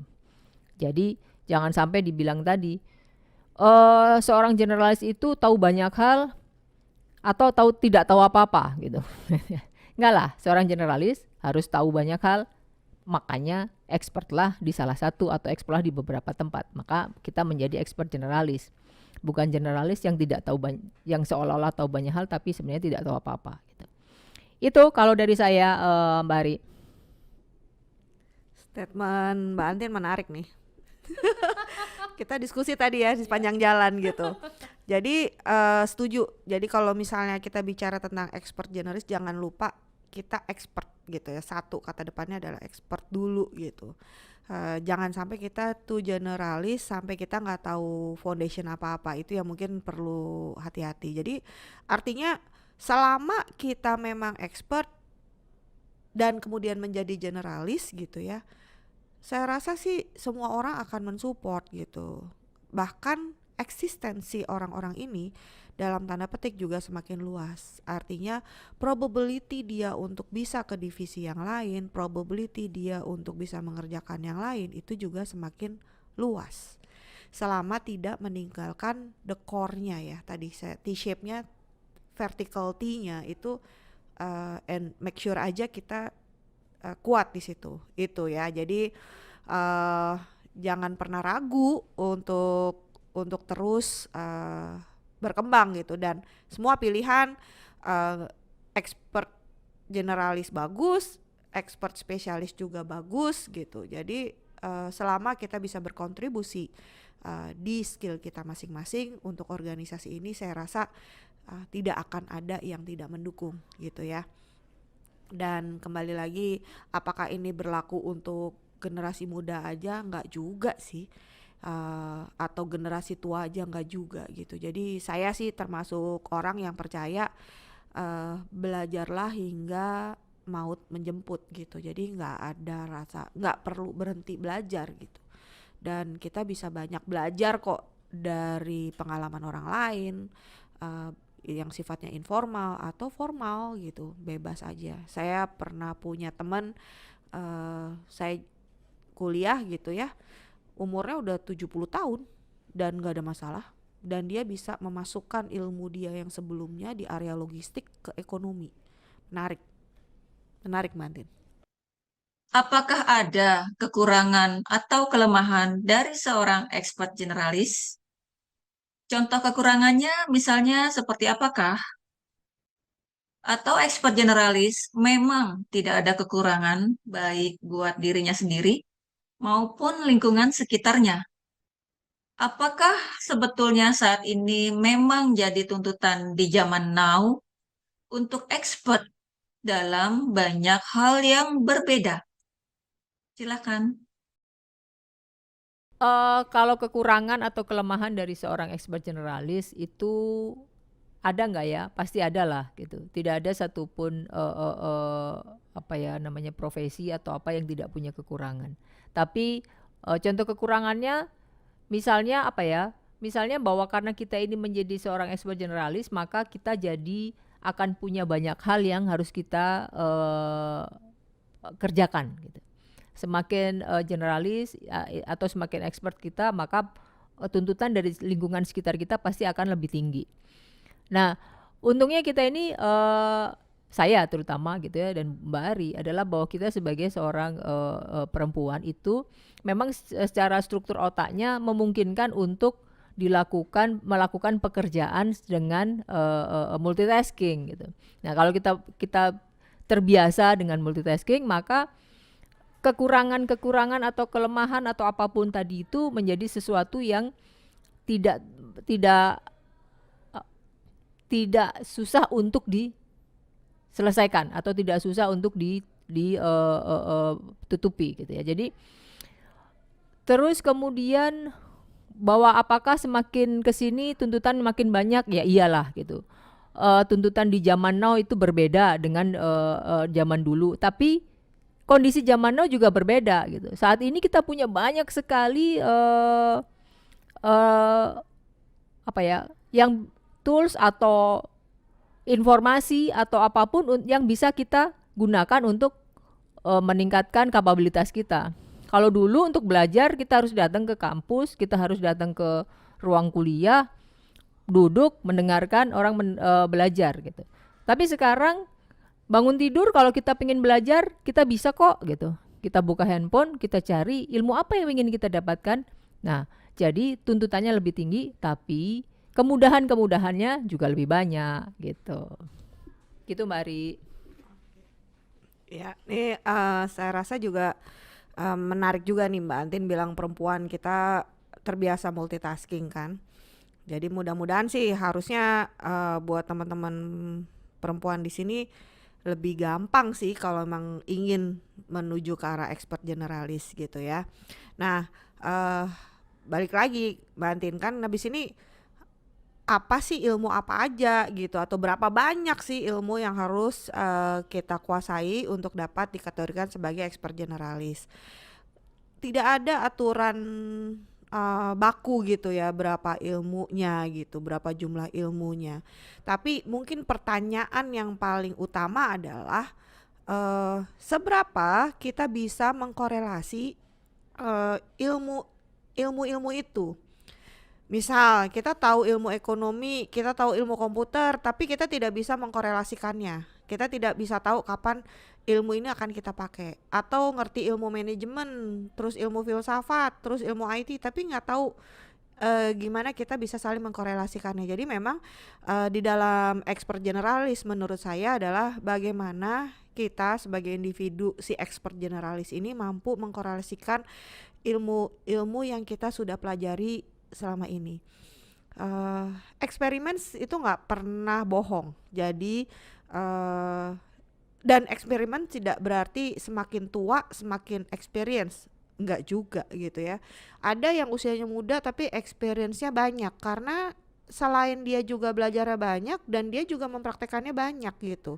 Jadi jangan sampai dibilang tadi seorang generalis itu tahu banyak hal atau tidak tahu apa-apa gitu. Enggak lah, seorang generalis harus tahu banyak hal, makanya expertlah di salah satu atau expertlah di beberapa tempat. Maka kita menjadi expert generalis. Bukan generalis yang tidak tahu yang seolah-olah tahu banyak hal tapi sebenarnya tidak tahu apa-apa gitu. Itu kalau dari saya, Mbak Ari. Statement Mbak Antin menarik nih. Kita diskusi tadi ya di sepanjang jalan gitu. Jadi setuju. Jadi kalau misalnya kita bicara tentang expert generalis, jangan lupa kita expert gitu ya. Satu kata depannya adalah expert dulu gitu. Jangan sampai kita tuh generalis sampai kita nggak tahu foundation apa-apa. Itu yang mungkin perlu hati-hati. Jadi artinya selama kita memang expert dan kemudian menjadi generalis gitu ya, saya rasa sih semua orang akan mensupport gitu. Bahkan eksistensi orang-orang ini dalam tanda petik juga semakin luas. Artinya probability dia untuk bisa ke divisi yang lain, probability dia untuk bisa mengerjakan yang lain itu juga semakin luas. Selama tidak meninggalkan the core-nya ya. Tadi saya T-shape-nya, vertical T-nya itu and make sure aja kita kuat di situ. Itu ya. Jadi jangan pernah ragu untuk terus berkembang gitu, dan semua pilihan expert generalis bagus, expert spesialis juga bagus gitu. Jadi selama kita bisa berkontribusi di skill kita masing-masing untuk organisasi ini, saya rasa tidak akan ada yang tidak mendukung gitu ya. Dan kembali lagi, apakah ini berlaku untuk generasi muda aja? Enggak juga sih. Atau generasi tua aja enggak juga gitu. Jadi saya sih termasuk orang yang percaya belajarlah hingga maut menjemput gitu. Jadi enggak ada rasa, enggak perlu berhenti belajar gitu. Dan kita bisa banyak belajar kok dari pengalaman orang lain, yang sifatnya informal atau formal gitu, bebas aja. Saya pernah punya teman, saya kuliah gitu ya, umurnya udah 70 tahun dan gak ada masalah, dan dia bisa memasukkan ilmu dia yang sebelumnya di area logistik ke ekonomi. Menarik Mantin. Apakah ada kekurangan atau kelemahan dari seorang expert generalis? Contoh kekurangannya misalnya seperti apakah? Atau expert generalis memang tidak ada kekurangan baik buat dirinya sendiri maupun lingkungan sekitarnya? Apakah sebetulnya saat ini memang jadi tuntutan di zaman now untuk expert dalam banyak hal yang berbeda? Silakan. Kalau kekurangan atau kelemahan dari seorang expert generalis itu ada nggak ya? Pasti ada lah gitu. Tidak ada satupun apa ya namanya profesi atau apa yang tidak punya kekurangan. Tapi contoh kekurangannya misalnya apa ya? Misalnya bahwa karena kita ini menjadi seorang expert generalis, maka kita jadi akan punya banyak hal yang harus kita kerjakan gitu. Semakin generalis atau semakin expert kita, maka tuntutan dari lingkungan sekitar kita pasti akan lebih tinggi. Nah, untungnya kita ini saya terutama gitu ya dan Mbak Ari adalah bahwa kita sebagai seorang perempuan itu memang secara struktur otaknya memungkinkan untuk melakukan pekerjaan dengan multitasking gitu. Nah, kalau kita terbiasa dengan multitasking, maka kekurangan-kekurangan atau kelemahan atau apapun tadi itu menjadi sesuatu yang tidak tidak tidak susah untuk diselesaikan atau tidak susah untuk tutupi gitu ya. Jadi terus kemudian bahwa apakah semakin kesini tuntutan makin banyak, ya iyalah gitu. Tuntutan di zaman now itu berbeda dengan zaman dulu, tapi kondisi zaman now juga berbeda gitu. Saat ini kita punya banyak sekali apa ya, yang tools atau informasi atau apapun yang bisa kita gunakan untuk meningkatkan kapabilitas kita. Kalau dulu untuk belajar kita harus datang ke kampus, kita harus datang ke ruang kuliah, duduk mendengarkan orang belajar gitu. Tapi sekarang bangun tidur kalau kita pengen belajar kita bisa kok gitu. Kita buka handphone, kita cari ilmu apa yang ingin kita dapatkan. Nah, jadi tuntutannya lebih tinggi tapi kemudahan-kemudahannya juga lebih banyak gitu. Gitu Mbak Ari. Ya, ini saya rasa juga menarik juga nih Mbak Antin bilang perempuan kita terbiasa multitasking kan. Jadi mudah-mudahan sih harusnya buat teman-teman perempuan di sini lebih gampang sih kalau memang ingin menuju ke arah expert generalis gitu ya. Nah, balik lagi Mbak Antin, kan habis ini apa sih ilmu apa aja gitu, atau berapa banyak sih ilmu yang harus kita kuasai untuk dapat dikategorikan sebagai expert generalis. Tidak ada aturan baku gitu ya berapa ilmunya gitu, berapa jumlah ilmunya. Tapi mungkin pertanyaan yang paling utama adalah seberapa kita bisa mengkorelasi ilmu-ilmu itu. Misal kita tahu ilmu ekonomi, kita tahu ilmu komputer, tapi kita tidak bisa mengkorelasikannya. Kita tidak bisa tahu kapan ilmu ini akan kita pakai. Atau ngerti ilmu manajemen, terus ilmu filsafat, terus ilmu IT, tapi nggak tahu gimana kita bisa saling mengkorelasikannya. Jadi memang di dalam expert generalis menurut saya adalah bagaimana kita sebagai individu si expert generalis ini mampu mengkorelasikan ilmu-ilmu yang kita sudah pelajari selama ini. Eksperimen itu nggak pernah bohong. Jadi dan eksperimen tidak berarti semakin tua semakin experience, nggak juga gitu ya. Ada yang usianya muda tapi experience-nya banyak karena selain dia juga belajarnya banyak dan dia juga mempraktekannya banyak gitu.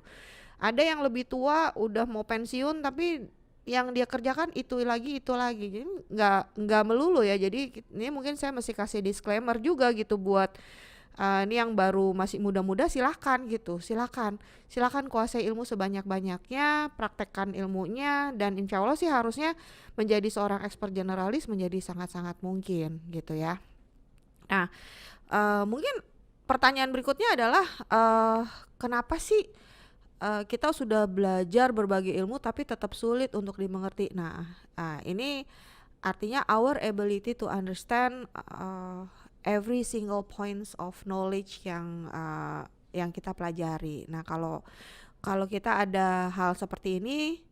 Ada yang lebih tua udah mau pensiun tapi yang dia kerjakan itu lagi. Jadi nggak melulu ya. Jadi ini mungkin saya mesti kasih disclaimer juga gitu buat ini yang baru masih muda-muda, silakan kuasai ilmu sebanyak-banyaknya, praktekkan ilmunya, dan insya Allah sih harusnya menjadi seorang expert generalis menjadi sangat-sangat mungkin gitu ya. Nah, mungkin pertanyaan berikutnya adalah kenapa sih kita sudah belajar berbagai ilmu tapi tetap sulit untuk dimengerti. Nah, ini artinya our ability to understand every single points of knowledge yang kita pelajari. Nah, kalau kita ada hal seperti ini,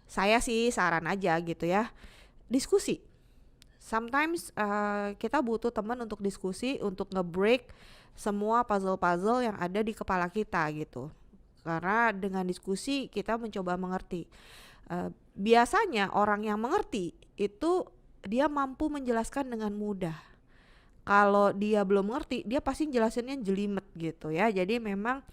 saya sih saran aja gitu ya, diskusi. Sometimes kita butuh teman untuk diskusi, untuk nge-break semua puzzle-puzzle yang ada di kepala kita gitu. Karena dengan diskusi kita mencoba mengerti. Biasanya orang yang mengerti itu dia mampu menjelaskan dengan mudah. Kalau dia belum mengerti, dia pasti jelasinnya jelimet gitu ya. Jadi memang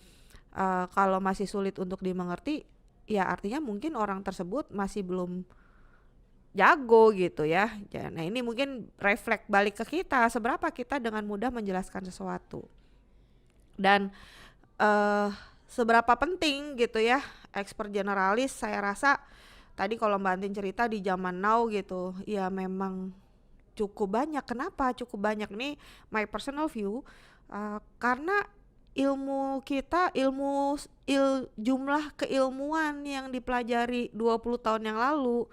kalau masih sulit untuk dimengerti, ya artinya mungkin orang tersebut masih belum jago gitu ya. Nah ini mungkin refleks balik ke kita, seberapa kita dengan mudah menjelaskan sesuatu. Dan seberapa penting gitu ya expert generalis. Saya rasa tadi kalau Mbak Antin cerita di zaman now gitu, ya memang cukup banyak. Kenapa cukup banyak? Nih my personal view, Karena ilmu kita, jumlah keilmuan yang dipelajari 20 tahun yang lalu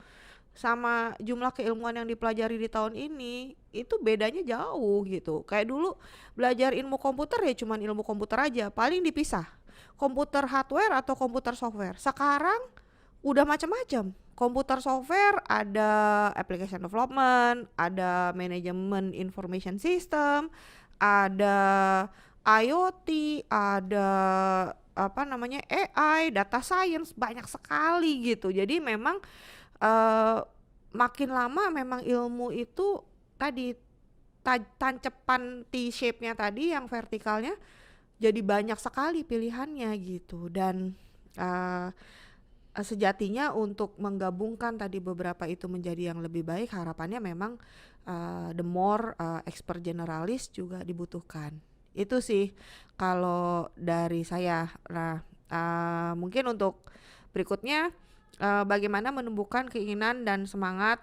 sama jumlah keilmuan yang dipelajari di tahun ini itu bedanya jauh gitu. Kayak dulu belajar ilmu komputer ya cuman ilmu komputer aja, paling dipisah. Komputer hardware atau komputer software. Sekarang udah macam-macam. Komputer software ada application development, ada manajemen information system, ada IoT, ada apa namanya AI, data science, banyak sekali gitu. Jadi memang eh, makin lama memang ilmu itu tadi tancepan T-shape-nya tadi yang vertikalnya jadi banyak sekali pilihannya gitu. Dan eh, sejatinya untuk menggabungkan tadi beberapa itu menjadi yang lebih baik, harapannya memang the more expert generalis juga dibutuhkan. Itu sih kalau dari saya. Nah, mungkin untuk berikutnya bagaimana menumbuhkan keinginan dan semangat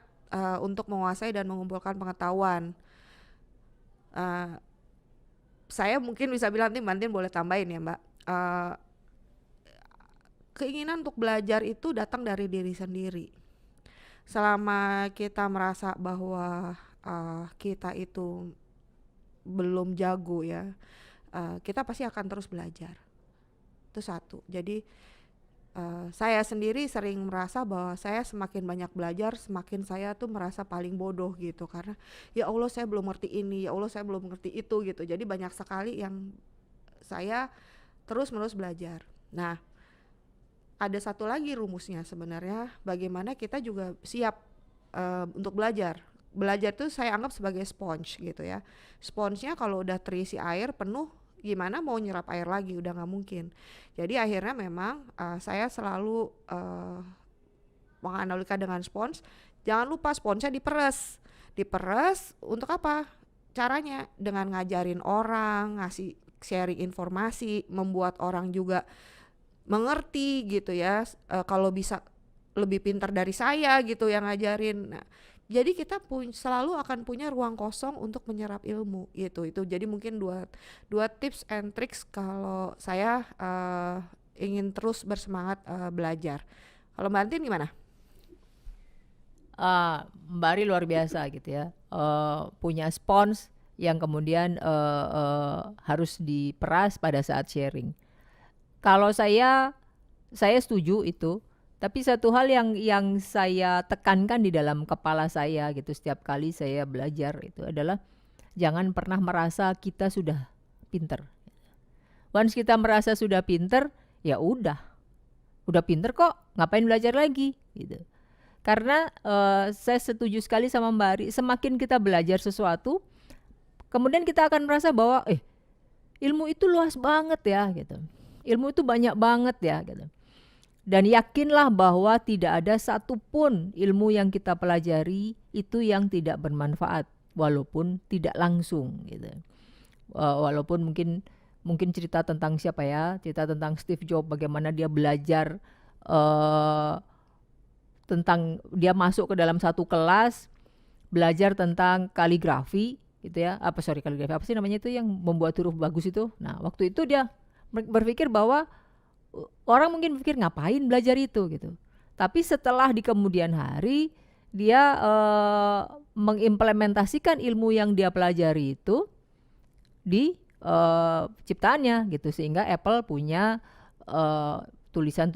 untuk menguasai dan mengumpulkan pengetahuan. Uh, saya mungkin bisa bilang, nanti Mbak Antin boleh tambahin ya Mbak. Keinginan untuk belajar itu datang dari diri sendiri. Selama kita merasa bahwa kita itu belum jago ya, kita pasti akan terus belajar. Itu satu. Jadi saya sendiri sering merasa bahwa saya semakin banyak belajar, semakin saya tuh merasa paling bodoh gitu. Karena ya Allah saya belum ngerti ini, ya Allah saya belum ngerti itu gitu. Jadi banyak sekali yang saya terus-menerus belajar. Nah, ada satu lagi rumusnya sebenarnya, bagaimana kita juga siap untuk belajar. Belajar tuh saya anggap sebagai sponge gitu ya. Sponsnya kalau udah terisi air penuh, gimana mau nyerap air lagi, udah nggak mungkin. Jadi akhirnya memang saya selalu menganalogkan dengan sponge. Jangan lupa sponsnya diperes. Diperes untuk apa? Caranya dengan ngajarin orang, ngasih sharing informasi, membuat orang juga mengerti gitu ya. Kalau bisa lebih pintar dari saya gitu yang ngajarin. Nah, jadi kita selalu akan punya ruang kosong untuk menyerap ilmu gitu. Itu jadi mungkin dua tips and tricks kalau saya ingin terus bersemangat belajar. Kalau Mbak Antin gimana? Mbak Ari luar biasa gitu ya. Punya spons yang kemudian harus diperas pada saat sharing. Kalau saya setuju itu, tapi satu hal yang saya tekankan di dalam kepala saya gitu setiap kali saya belajar itu adalah jangan pernah merasa kita sudah pinter. Once kita merasa sudah pinter, ya udah pinter kok, ngapain belajar lagi gitu. Karena saya setuju sekali sama Mbak Ari, semakin kita belajar sesuatu, kemudian kita akan merasa bahwa ilmu itu luas banget ya gitu. Ilmu itu banyak banget ya gitu. Dan yakinlah bahwa tidak ada satupun ilmu yang kita pelajari itu yang tidak bermanfaat, walaupun tidak langsung gitu. Walaupun mungkin cerita tentang siapa ya, cerita tentang Steve Jobs, bagaimana dia belajar tentang dia masuk ke dalam satu kelas belajar tentang kaligrafi gitu ya, kaligrafi apa sih namanya itu yang membuat huruf bagus itu. Nah waktu itu dia berpikir bahwa orang mungkin berpikir ngapain belajar itu gitu, tapi setelah di kemudian hari dia mengimplementasikan ilmu yang dia pelajari itu di ciptaannya gitu, sehingga Apple punya tulisan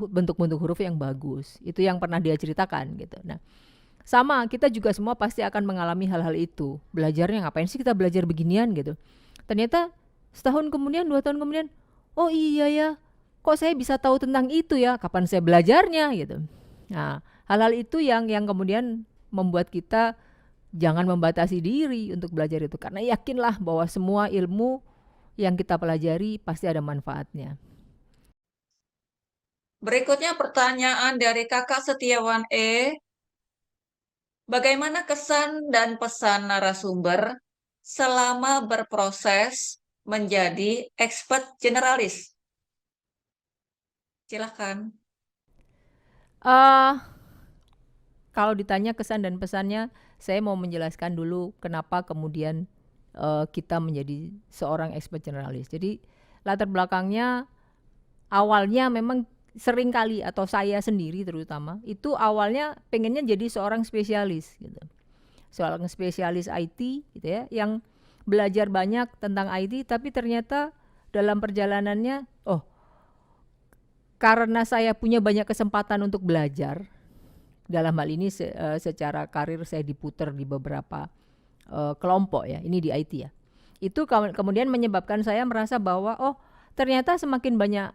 bentuk-bentuk huruf yang bagus. Itu yang pernah dia ceritakan gitu. Nah sama, kita juga semua pasti akan mengalami hal-hal itu. Belajarnya ngapain sih kita belajar beginian gitu. Ternyata setahun kemudian, 2 tahun kemudian, oh iya ya, kok saya bisa tahu tentang itu ya, kapan saya belajarnya gitu. Nah, hal-hal itu yang kemudian membuat kita jangan membatasi diri untuk belajar itu. Karena yakinlah bahwa semua ilmu yang kita pelajari pasti ada manfaatnya. Berikutnya pertanyaan dari Kakak Setiawan E. Bagaimana kesan dan pesan narasumber selama berproses menjadi expert generalis? Silahkan. Kalau ditanya kesan dan pesannya, saya mau menjelaskan dulu kenapa kemudian kita menjadi seorang expert generalis. Jadi latar belakangnya awalnya memang sering kali, atau saya sendiri terutama, itu awalnya pengennya jadi seorang spesialis gitu. Seorang spesialis IT gitu ya, yang belajar banyak tentang IT, tapi ternyata dalam perjalanannya, karena saya punya banyak kesempatan untuk belajar, dalam hal ini secara karir saya diputer di beberapa kelompok ya, ini di IT ya. Itu kemudian menyebabkan saya merasa bahwa ternyata semakin banyak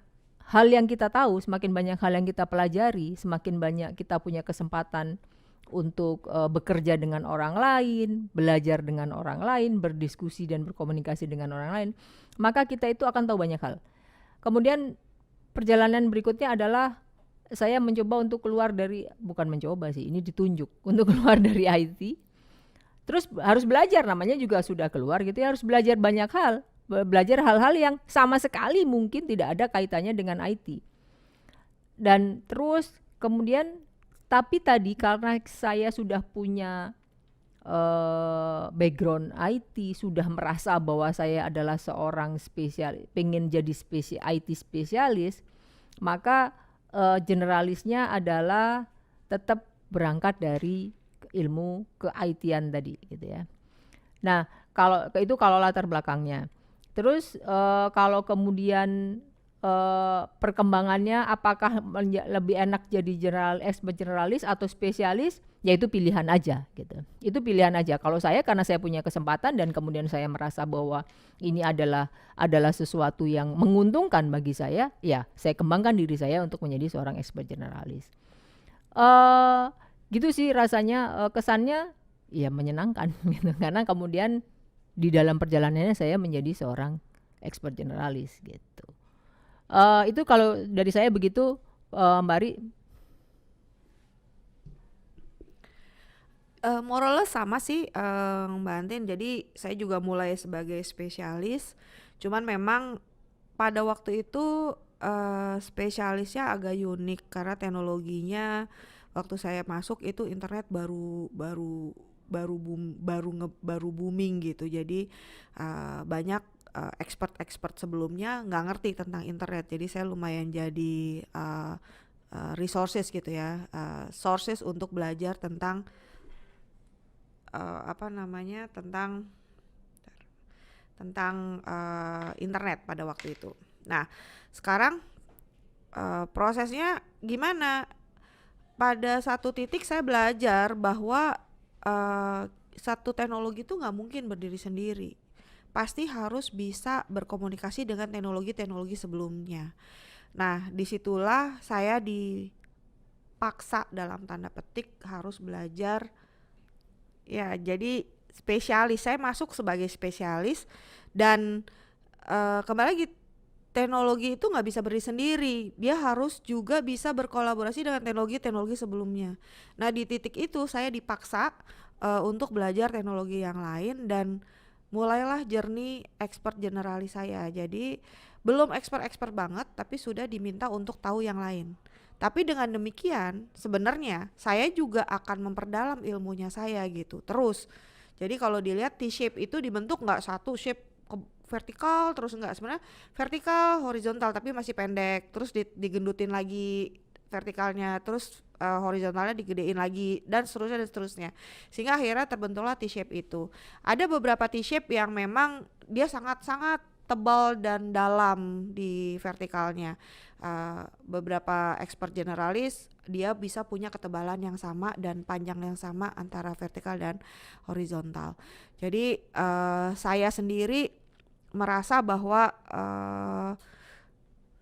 hal yang kita tahu, semakin banyak hal yang kita pelajari, semakin banyak kita punya kesempatan untuk bekerja dengan orang lain, belajar dengan orang lain, berdiskusi dan berkomunikasi dengan orang lain, maka kita itu akan tahu banyak hal. Kemudian perjalanan berikutnya adalah saya mencoba untuk keluar dari, bukan mencoba sih, ini ditunjuk untuk keluar dari IT. Terus harus belajar, namanya juga sudah keluar gitu ya, harus belajar banyak hal, belajar hal-hal yang sama sekali mungkin tidak ada kaitannya dengan IT. Dan terus kemudian, tapi tadi karena saya sudah punya background IT, sudah merasa bahwa saya adalah seorang pengen jadi IT spesialis, maka generalisnya adalah tetap berangkat dari ilmu ke-IT-an tadi gitu ya. Nah, kalau latar belakangnya. Terus kalau kemudian perkembangannya apakah lebih enak jadi expert generalis atau spesialis, ya itu pilihan aja gitu. Itu pilihan aja. Kalau saya, karena saya punya kesempatan dan kemudian saya merasa bahwa ini adalah sesuatu yang menguntungkan bagi saya, ya saya kembangkan diri saya untuk menjadi seorang expert generalis. Gitu sih rasanya, kesannya ya menyenangkan gitu. Karena kemudian di dalam perjalanannya saya menjadi seorang expert generalis gitu. Itu kalau dari saya begitu, Mbak Ari. More or less sama sih, Mbak Antin. Jadi saya juga mulai sebagai spesialis, cuman memang pada waktu itu spesialisnya agak unik karena teknologinya waktu saya masuk itu internet baru booming gitu. Jadi banyak expert sebelumnya nggak ngerti tentang internet. Jadi saya lumayan jadi resources gitu ya, sources untuk belajar tentang tentang internet pada waktu itu. Nah, sekarang prosesnya gimana? Pada satu titik saya belajar bahwa satu teknologi itu nggak mungkin berdiri sendiri. Pasti harus bisa berkomunikasi dengan teknologi-teknologi sebelumnya. Nah, disitulah saya dipaksa dalam tanda petik harus belajar. Ya, jadi spesialis. Saya masuk sebagai spesialis dan kembali lagi, teknologi itu nggak bisa berdiri sendiri. Dia harus juga bisa berkolaborasi dengan teknologi-teknologi sebelumnya. Nah, di titik itu saya dipaksa untuk belajar teknologi yang lain dan mulailah journey expert generalis saya. Jadi belum expert banget, tapi sudah diminta untuk tahu yang lain. Tapi dengan demikian sebenarnya saya juga akan memperdalam ilmunya saya gitu terus. Jadi kalau dilihat T-shape itu dibentuk nggak satu shape vertikal terus, enggak, sebenarnya vertikal horizontal tapi masih pendek, terus digendutin lagi vertikalnya, terus horizontalnya digedein lagi, dan seterusnya sehingga akhirnya terbentuklah T-shape itu. Ada beberapa T-shape yang memang dia sangat-sangat tebal dan dalam di vertikalnya. Beberapa expert generalis dia bisa punya ketebalan yang sama dan panjang yang sama antara vertikal dan horizontal. Jadi saya sendiri merasa bahwa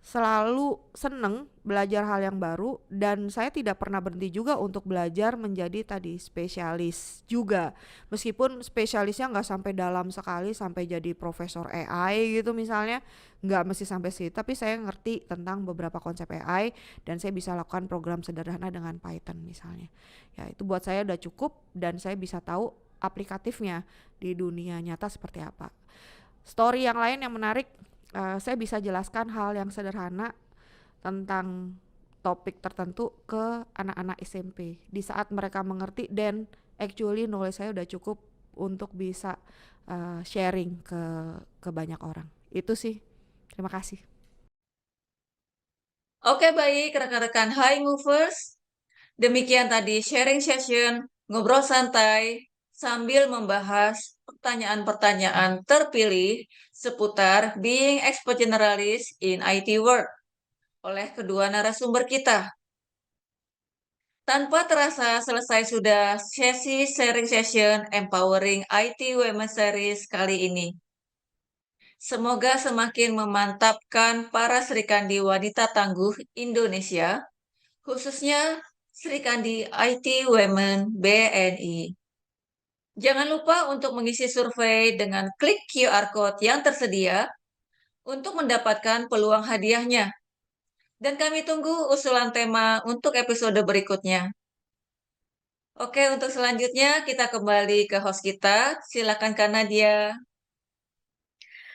selalu seneng belajar hal yang baru, dan saya tidak pernah berhenti juga untuk belajar menjadi tadi spesialis juga, meskipun spesialisnya nggak sampai dalam sekali sampai jadi profesor AI gitu misalnya, nggak mesti sampai situ, tapi saya ngerti tentang beberapa konsep AI dan saya bisa lakukan program sederhana dengan Python misalnya. Ya, itu buat saya udah cukup dan saya bisa tahu aplikatifnya di dunia nyata seperti apa. Story yang lain yang menarik, saya bisa jelaskan hal yang sederhana tentang topik tertentu ke anak-anak SMP di saat mereka mengerti, dan actually knowledge saya udah cukup untuk bisa sharing ke banyak orang. Itu sih. Terima kasih. Oke, baik rekan-rekan High Movers. Demikian tadi sharing session, ngobrol santai, sambil membahas pertanyaan-pertanyaan terpilih seputar being expert generalist in IT world oleh kedua narasumber kita. Tanpa terasa selesai sudah sesi sharing session Empowering IT Women Series kali ini. Semoga semakin memantapkan para Serikandi wanita tangguh Indonesia, khususnya Serikandi IT Women BNI. Jangan lupa untuk mengisi survei dengan klik QR Code yang tersedia untuk mendapatkan peluang hadiahnya. Dan kami tunggu usulan tema untuk episode berikutnya. Oke, untuk selanjutnya kita kembali ke host kita. Silakan Kak Nadia.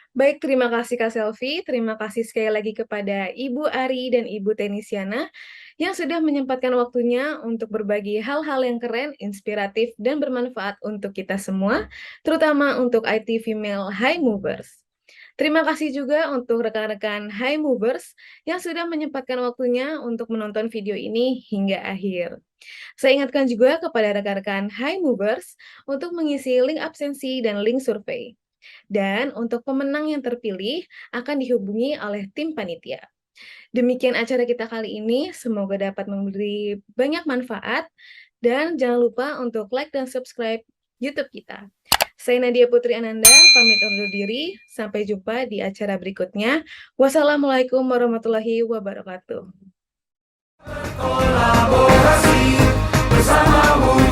Baik, terima kasih Kak Selvi. Terima kasih sekali lagi kepada Ibu Ari dan Ibu Tenisiana yang sudah menyempatkan waktunya untuk berbagi hal-hal yang keren, inspiratif, dan bermanfaat untuk kita semua, terutama untuk IT Female High Movers. Terima kasih juga untuk rekan-rekan High Movers yang sudah menyempatkan waktunya untuk menonton video ini hingga akhir. Saya ingatkan juga kepada rekan-rekan High Movers untuk mengisi link absensi dan link survei. Dan untuk pemenang yang terpilih akan dihubungi oleh tim panitia. Demikian acara kita kali ini, semoga dapat memberi banyak manfaat. Dan jangan lupa untuk like dan subscribe YouTube kita. Saya Nadia Putri Ananda, pamit undur diri. Sampai jumpa di acara berikutnya. Wassalamualaikum warahmatullahi wabarakatuh. Kolaborasi bersamamu.